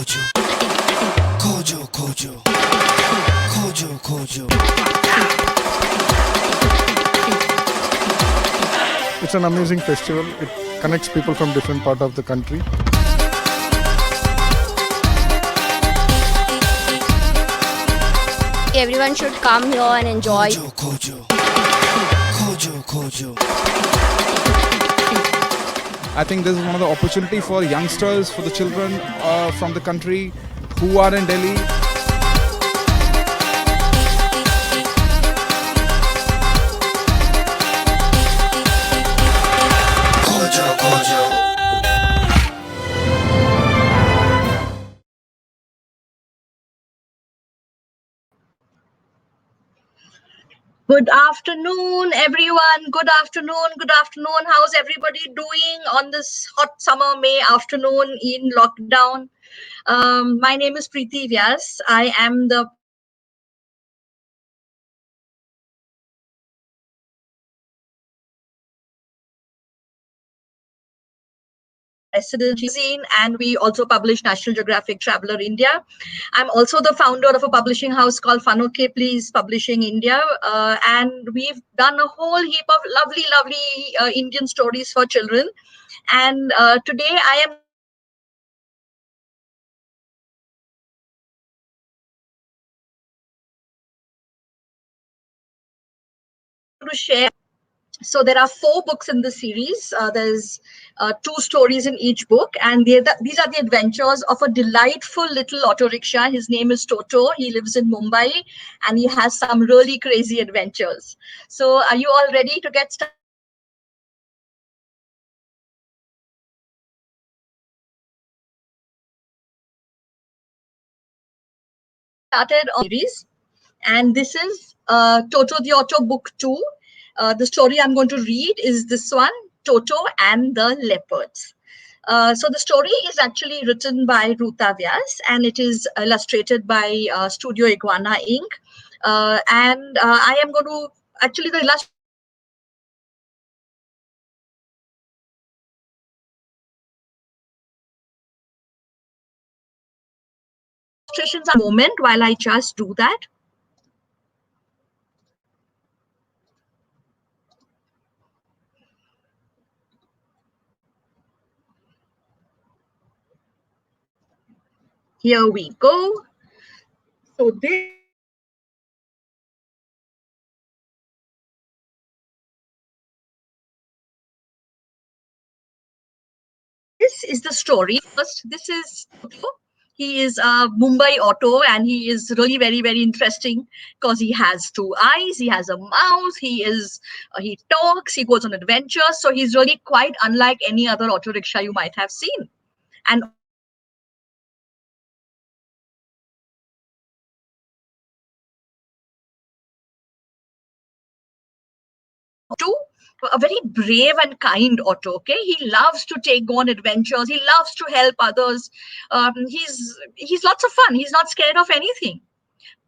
It's an amazing festival. It connects people from different parts of the country. Everyone should come here and enjoy. I think this is one of the opportunity for youngsters, for the children from the country who are in Delhi. Good afternoon, everyone. Good afternoon. Good afternoon. How's everybody doing on this hot summer May afternoon in lockdown? My name is Preeti Vyas. I am the resident magazine, and we also publish National Geographic Traveler India. I'm also the founder of a publishing house called Fun OK Please Publishing India, and we've done a whole heap of lovely Indian stories for children. And today I am to share. So there are 4 books in the series. There's 2 stories in each book, and these are the adventures of a delightful little auto rickshaw. His name is Toto. He lives in Mumbai, and he has some really crazy adventures. So are you all ready to get started? Started on series, and this is Toto the Auto Book 2. The story I'm going to read is this one, Toto and the Leopards. So the story is actually written by Preeti Vyas, and it is illustrated by Studio Iguana Inc. And I am going to actually the illustrations are a moment while I just do that. Here we go. So this is the story. First, this is Toto. He is a Mumbai auto, and he is really very interesting because he has 2 eyes, he has a mouth, he talks, he goes on adventures. So he's really quite unlike any other auto rickshaw you might have seen. And Otto, a very brave and kind Otto. Okay, he loves to go on adventures. He loves to help others. He's lots of fun. He's not scared of anything.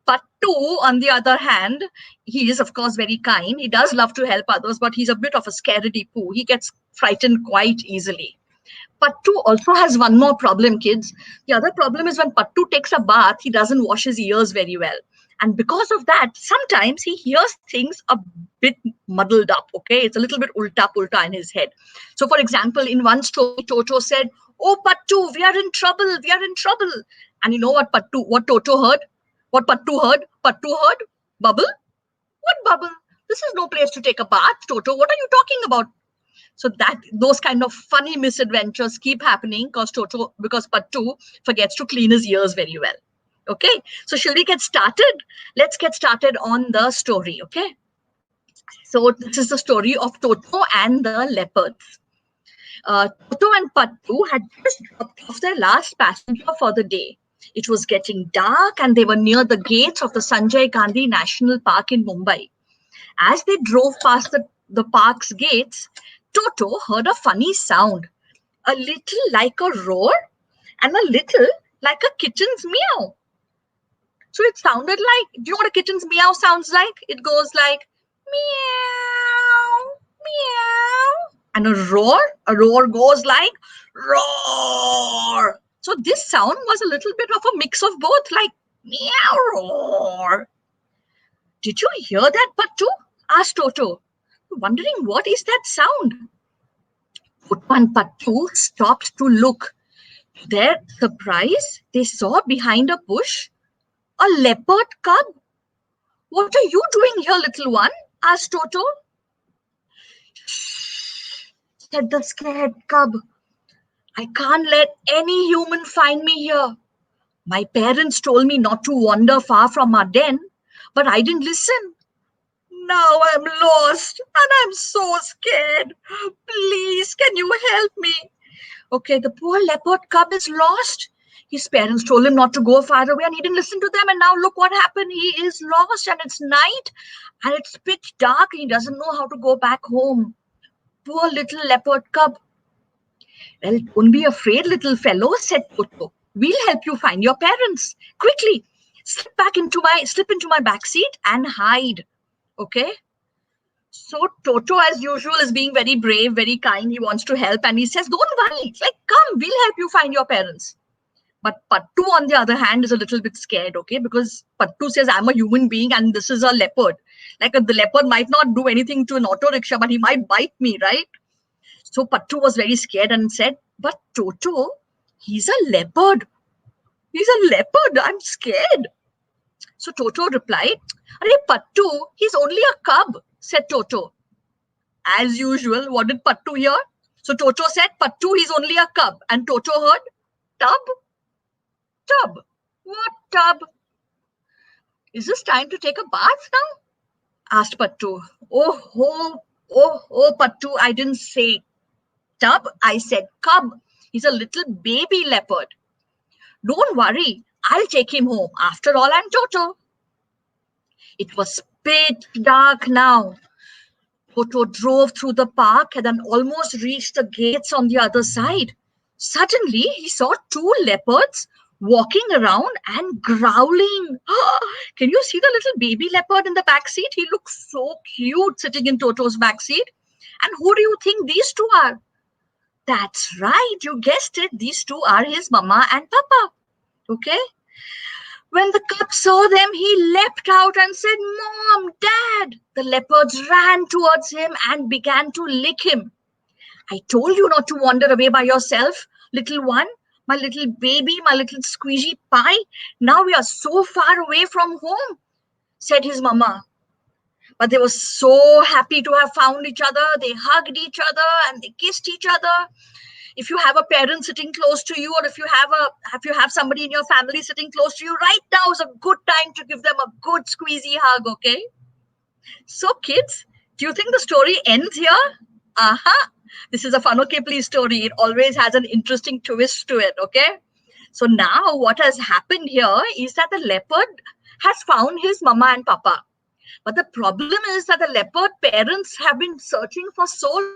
Pattu, on the other hand, he is of course very kind. He does love to help others, but he's a bit of a scaredy poo. He gets frightened quite easily. Pattu also has one more problem, kids. The other problem is when Pattu takes a bath, he doesn't wash his ears very well. And because of that, sometimes he hears things a bit muddled up, okay? It's a little bit ulta in his head. So for example, in one story, Toto said, "Oh, Pattu, we are in trouble, we are in trouble." And you know what Toto heard? What Pattu heard? Pattu heard, "Bubble? What bubble? This is no place to take a bath, Toto. What are you talking about?" So those kind of funny misadventures keep happening because Pattu forgets to clean his ears very well. Okay, so shall we get started? Let's get started on the story. Okay, so this is the story of Toto and the Leopards. Toto and Pattu had just dropped off their last passenger for the day. It was getting dark, and they were near the gates of the Sanjay Gandhi National Park in Mumbai. As they drove past the park's gates, Toto heard a funny sound, a little like a roar and a little like a kitten's meow. So it sounded like, do you know what a kitten's meow sounds like? It goes like meow, meow. And a roar goes like roar. So this sound was a little bit of a mix of both, like meow roar. Did you hear that, Pattu? Asked Toto, wondering what is that sound. Toto and Pattu stopped to look. To their surprise, they saw behind a bush a leopard cub. What are you doing here, little one? Asked Toto. Shh, said the scared cub. I can't let any human find me here. My parents told me not to wander far from our den, but I didn't listen. Now I'm lost and I'm so scared. Please, can you help me? Okay, the poor leopard cub is lost. His parents told him not to go far away and he didn't listen to them. And now look what happened. He is lost and it's night and it's pitch dark. He doesn't know how to go back home. Poor little leopard cub. Well, don't be afraid, little fellow, said Toto. We'll help you find your parents. Quickly, slip into my back seat and hide. Okay? So Toto, as usual, is being very brave, very kind. He wants to help and he says, don't worry. It's like, come, we'll help you find your parents. But Pattu, on the other hand, is a little bit scared, okay? Because Pattu says, I'm a human being and this is a leopard. Like the leopard might not do anything to an auto rickshaw, but he might bite me, right? So Pattu was very scared and said, but Toto, he's a leopard. He's a leopard. I'm scared. So Toto replied, Arey Pattu, he's only a cub, said Toto. As usual, what did Pattu hear? So Toto said, Pattu, he's only a cub. And Toto heard, tub? Tub. What tub? Is this time to take a bath now? Asked Pattu. Oh, Pattu, I didn't say tub. I said cub. He's a little baby leopard. Don't worry. I'll take him home. After all, I'm Toto. It was pitch dark now. Toto drove through the park and then almost reached the gates on the other side. Suddenly, he saw two leopards walking around and growling. Can you see the little baby leopard in the back seat? He looks so cute sitting in Toto's back seat. And who do you think these two are? That's right, you guessed it. These two are his mama and papa. Okay? When the cub saw them, he leapt out and said, Mom, Dad. The leopards ran towards him and began to lick him. I told you not to wander away by yourself, little one. My little baby, my little squeezy pie. Now we are so far away from home, said his mama. But they were so happy to have found each other. They hugged each other and they kissed each other. If you have a parent sitting close to you, or if you have somebody in your family sitting close to you, right now is a good time to give them a good squeezy hug, okay? So kids, do you think the story ends here? This is a Fun Okay Please story. It always has an interesting twist to it, okay? So now what has happened here is that the leopard has found his mama and papa. But the problem is that the leopard parents have been searching for so long.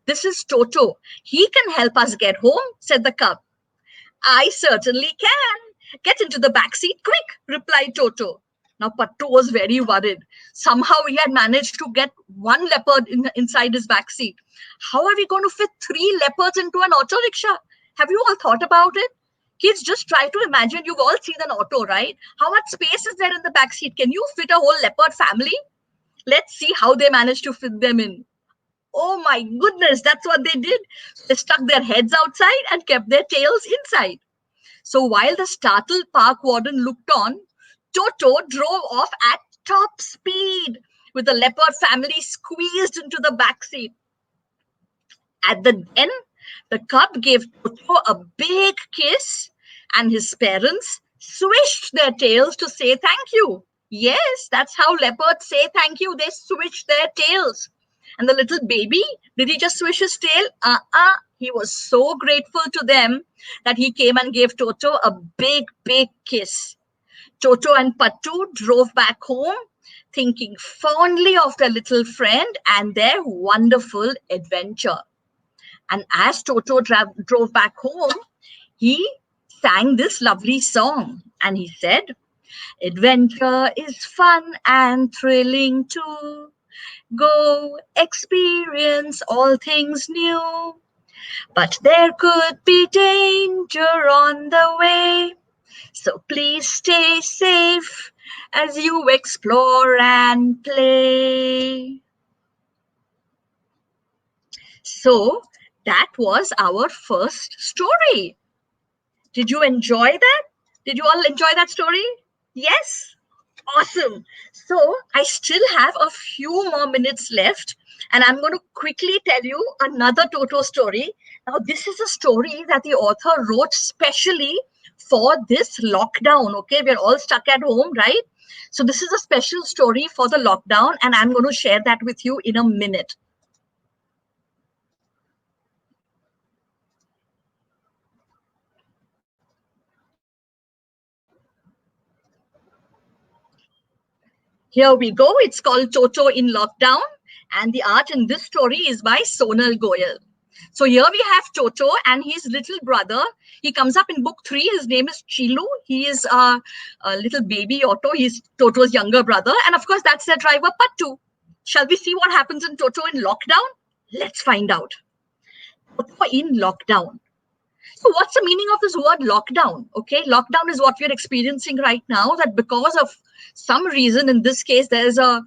This is Toto. He can help us get home, said the cub. I certainly can. Get into the back seat quick, replied Toto. Now Pattu was very worried. Somehow he had managed to get one leopard inside his back seat. How are we going to fit 3 leopards into an auto rickshaw? Have you all thought about it? Kids, just try to imagine. You've all seen an auto, right? How much space is there in the back seat? Can you fit a whole leopard family? Let's see how they managed to fit them in. Oh my goodness, that's what they did. They stuck their heads outside and kept their tails inside. So while the startled park warden looked on, Toto drove off at top speed with the leopard family squeezed into the back seat. At the den, the cub gave Toto a big kiss and his parents swished their tails to say thank you. Yes, that's how leopards say thank you. They swish their tails. And the little baby, did he just swish his tail? He was so grateful to them that he came and gave Toto a big, big kiss. Toto and Pattu drove back home, thinking fondly of their little friend and their wonderful adventure. And as Toto drove back home, he sang this lovely song. And he said, Adventure is fun and thrilling too. Go experience all things new. But there could be danger on the way. So please stay safe as you explore and play. So that was our first story. Did you enjoy that? Did you all enjoy that story? Yes? Awesome. So I still have a few more minutes left, and I'm going to quickly tell you another Toto story. Now, this is a story that the author wrote specially for this lockdown. Okay, we're all stuck at home, right? So this is a special story for the lockdown, and I'm going to share that with you in a minute. Here we go. It's called Toto in Lockdown, and the art in this story is by Sonal Goyal. So here we have Toto and his little brother. He comes up in book 3. His name is Chilu. He is a little baby Otto. He's Toto's younger brother. And of course, that's their driver, Pattu. Shall we see what happens in Toto in Lockdown? Let's find out. Toto in Lockdown. So what's the meaning of this word lockdown? Okay, lockdown is what we're experiencing right now, that because of some reason, in this case, there's a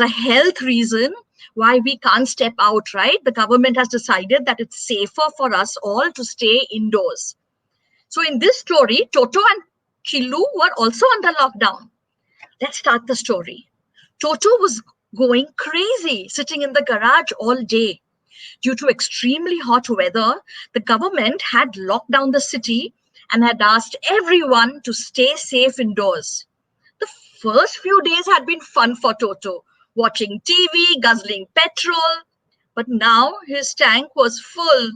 health reason why we can't step out, right? The government has decided that it's safer for us all to stay indoors. So in this story, Toto and Chilu were also under lockdown. Let's start the story. Toto was going crazy, sitting in the garage all day. Due to extremely hot weather, the government had locked down the city and had asked everyone to stay safe indoors. The first few days had been fun for Toto, watching TV, guzzling petrol. But now his tank was full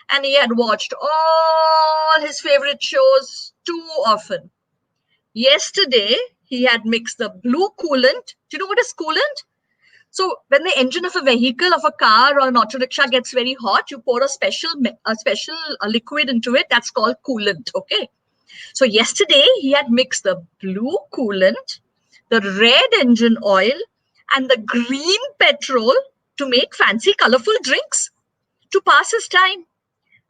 and he had watched all his favorite shows too often. Yesterday, he had mixed the blue coolant. Do you know what is coolant? So when the engine of a vehicle, of a car or an auto rickshaw gets very hot, you pour a special liquid into it. That's called coolant. Okay. So yesterday he had mixed the blue coolant, the red engine oil, and the green petrol to make fancy, colorful drinks to pass his time.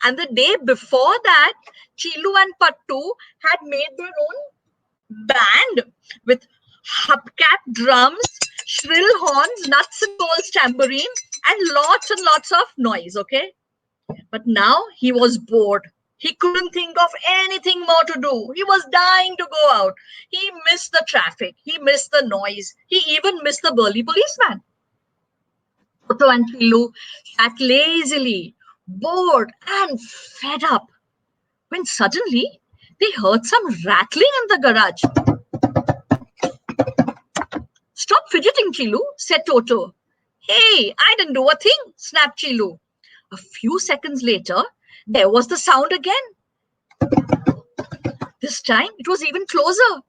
And the day before that, Chilu and Pattu had made their own band with hubcap drums, shrill horns, nuts and bolts tambourine, and lots of noise, okay? But now he was bored. He couldn't think of anything more to do. He was dying to go out. He missed the traffic. He missed the noise. He even missed the burly policeman. Toto and Chilu sat lazily, bored and fed up, when suddenly they heard some rattling in the garage. Stop fidgeting, Chilu, said Toto. Hey, I didn't do a thing, snapped Chilu. A few seconds later, there was the sound again. This time, it was even closer.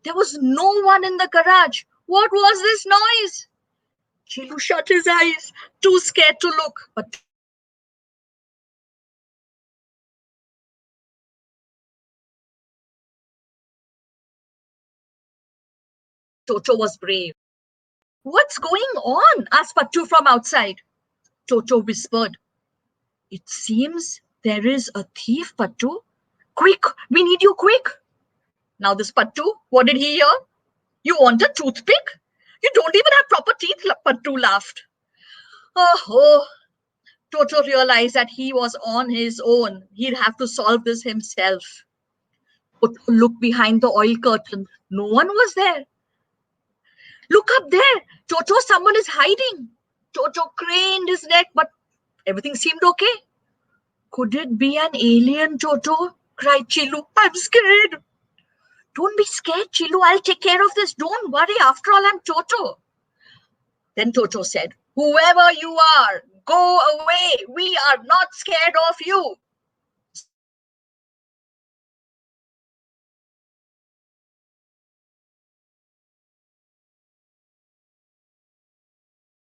There was no one in the garage. What was this noise? Chilu shut his eyes, too scared to look. But Toto was brave. What's going on? Asked Pattu from outside. Toto whispered. It seems there is a thief, Pattu. Quick, we need you quick. Now this Pattu, what did he hear? You want a toothpick? You don't even have proper teeth, Pattu laughed. Oh, Toto realized that he was on his own. He'd have to solve this himself. Toto looked behind the oil curtain. No one was there. Look up there. Toto, someone is hiding. Toto craned his neck, but everything seemed okay. Could it be an alien, Toto? Cried Chilu. I'm scared. Don't be scared, Chilu. I'll take care of this. Don't worry. After all, I'm Toto. Then Toto said, whoever you are, go away. We are not scared of you.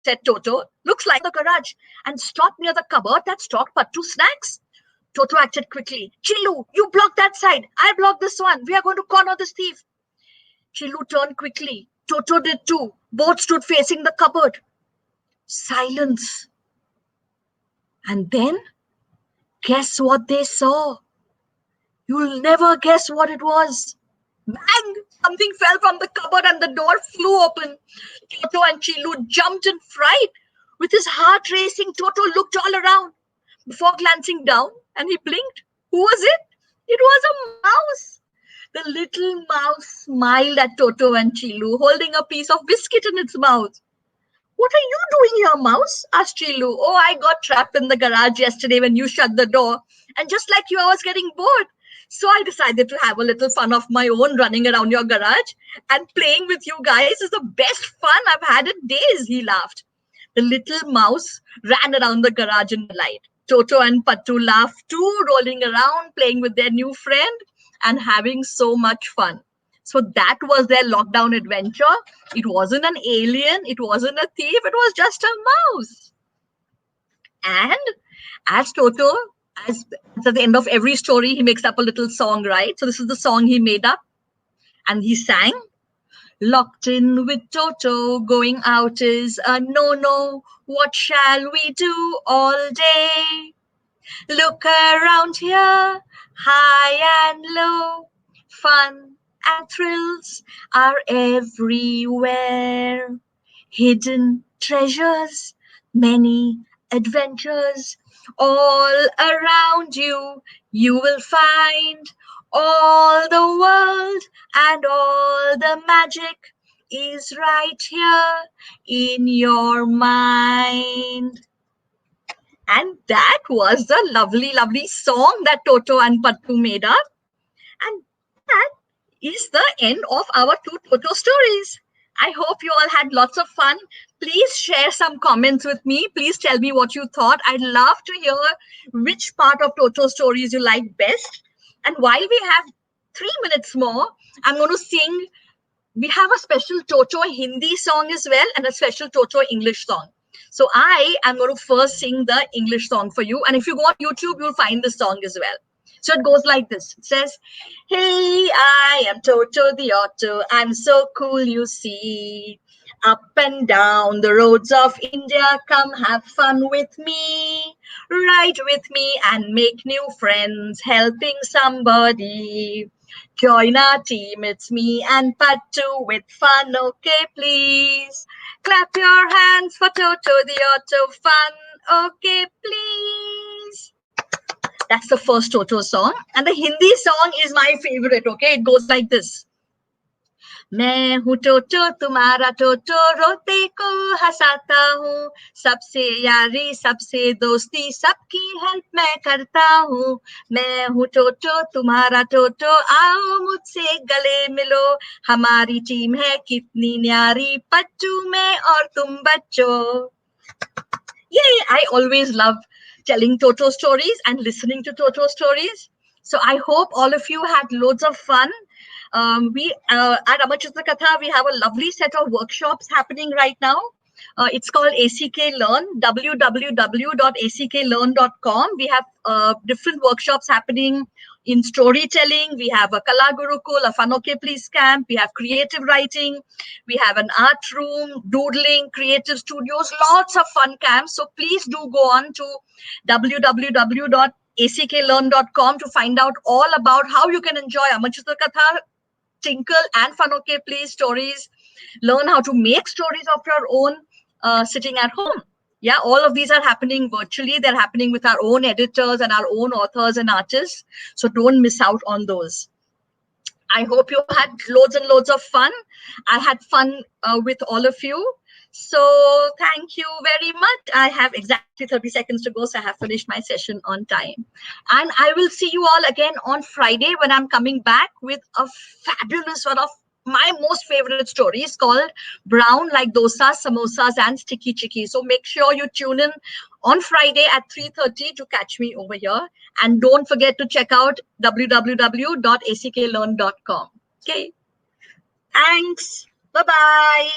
Said Toto. Looks like the garage. And stop near the cupboard that stocked Pattu snacks. Toto acted quickly. Chilu, you block that side. I block this one. We are going to corner this thief. Chilu turned quickly. Toto did too. Both stood facing the cupboard. Silence. And then, guess what they saw? You'll never guess what it was. Bang! Something fell from the cupboard and the door flew open. Toto and Chilu jumped in fright. With his heart racing, Toto looked all around before glancing down, and he blinked. Who was it? It was a mouse. The little mouse smiled at Toto and Chilu, holding a piece of biscuit in its mouth. What are you doing here, mouse? Asked Chilu. Oh, I got trapped in the garage yesterday when you shut the door. And just like you, I was getting bored. So I decided to have a little fun of my own running around your garage. And playing with you guys is the best fun I've had in days, he laughed. The little mouse ran around the garage in delight. Toto and Pattu laughed too, rolling around, playing with their new friend and having so much fun. So that was their lockdown adventure. It wasn't an alien, it wasn't a thief, it was just a mouse. And as Toto, as at the end of every story, he makes up a little song, right? So this is the song he made up. And he sang, locked in with Toto, going out is a no-no. What shall we do all day? Look around here, high and low. Fun and thrills are everywhere. Hidden treasures, many adventures. All around you, you will find all the world and all the magic is right here in your mind. And that was the lovely, lovely song that Toto and Pattu made up. And that is the end of our two Toto stories. I hope you all had lots of fun. Please share some comments with me. Please tell me what you thought. I'd love to hear which part of Toto stories you like best. And while we have 3 minutes more, I'm going to sing. We have a special Toto Hindi song as well and a special Toto English song. So I am going to first sing the English song for you. And if you go on YouTube, you'll find the song as well. So it goes like this. It says, hey, I am Toto the Auto. I'm so cool, you see. Up and down the roads of India, come have fun with me. Ride with me and make new friends, helping somebody. Join our team, it's me and Pattu with fun, okay, please. Clap your hands for Toto the Auto fun, okay, please. That's the first Toto song. And the Hindi song is my favorite, okay? It goes like this. मैं हूँ टोटो तुम्हारा टोटो रोते को हंसाता हूँ सबसे यारी सबसे दोस्ती सबकी हेल्प मैं करता हूँ मैं हूँ टोटो तुम्हारा टोटो आओ मुझसे गले मिलो हमारी टीम है कितनी न्यारी पट्टू मैं और तुम बच्चों. Yay! I always love telling Toto stories and listening to Toto stories. So I hope all of you had loads of fun. We at Amachitra Katha, we have a lovely set of workshops happening right now. It's called ACK Learn, www.acklearn.com. We have different workshops happening in storytelling. We have a Kala Gurukul, a Fun Okay Please camp. We have creative writing. We have an art room, doodling, creative studios, lots of fun camps. So please do go on to www.acklearn.com to find out all about how you can enjoy Amachitra Katha, Tinkle and Fun Okay Please stories. Learn how to make stories of your own sitting at home. Yeah, all of these are happening virtually. They're happening with our own editors and our own authors and artists. So don't miss out on those. I hope you had loads and loads of fun. I had fun with all of you. So thank you very much. I have exactly 30 seconds to go, so I have finished my session on time. And I will see you all again on Friday when I'm coming back with a fabulous one of my most favorite stories called Brown Like Dosas, Samosas and Sticky Chicky. So make sure you tune in on Friday at 3:30 to catch me over here. And don't forget to check out www.acklearn.com. Okay. Thanks. Bye-bye.